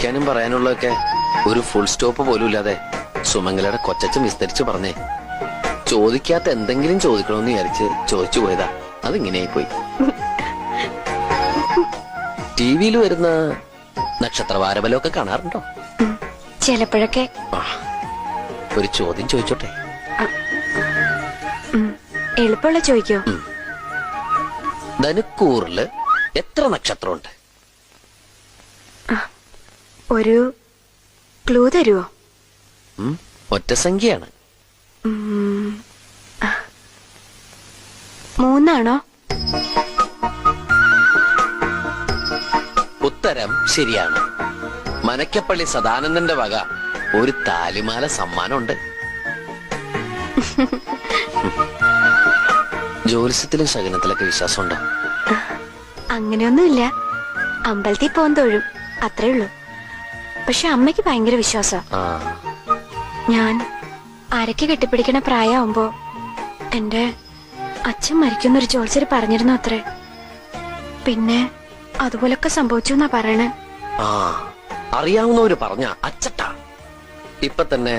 ചോദിക്കാനും പറയാനുള്ളതൊക്കെ ഒരു full stop പോലും ഇല്ലാതെ സുമംഗലയുടെ കൊച്ചച്ഛൻ വിസ്തരിച്ച് പറഞ്ഞേ. ചോദിക്കാത്ത എന്തെങ്കിലും ചോദിക്കണമെന്ന് വിചാരിച്ച് ചോദിച്ചു പോയതാ. അതിങ്ങനെയായി പോയി. ടിവിയിൽ വരുന്ന നക്ഷത്രവാരബലമൊക്കെ കാണാറുണ്ടോ? ചിലപ്പോഴൊക്കെ. ഒരു ചോദ്യം ചോദിച്ചോട്ടെ? എളുപ്പമുള്ള ചോദിക്കോ? ധനുക്കൂറില് എത്ര നക്ഷത്രമുണ്ട്? ഒരു ക്ലൂ തരുവോ? ഒറ്റ സംഖ്യയാണ്. 3 ഉത്തരം ശരിയാണ്. മനക്കപ്പള്ളി സദാനന്ദന്റെ വക ഒരു താലിമാല സമ്മാനമുണ്ട്. ജ്യോത്സ്യത്തിലും ശകുനത്തിലൊക്കെ വിശ്വാസമുണ്ടോ? അങ്ങനെയൊന്നുമില്ല. അമ്പലത്തിൽ പോകാൻ തൊഴും, അത്രേ ഉള്ളൂ. പക്ഷെ അമ്മയ്ക്ക് ഭയങ്കര വിശ്വാസം. ഞാൻ അരക്ക് കെട്ടിപ്പിടിക്കണ പ്രായമാവുമ്പോ എന്റെ അച്ഛൻ മരിക്കുന്നൊരു ജോത്സ്യര് പറഞ്ഞിരുന്നു അത്രേ. പിന്നെ അതുപോലൊക്കെ സംഭവിച്ചു എന്നാ പറയണേ. അറിയാവുന്നവര് പറഞ്ഞ അച്ചട്ടാ. ഇപ്പൊ തന്നെ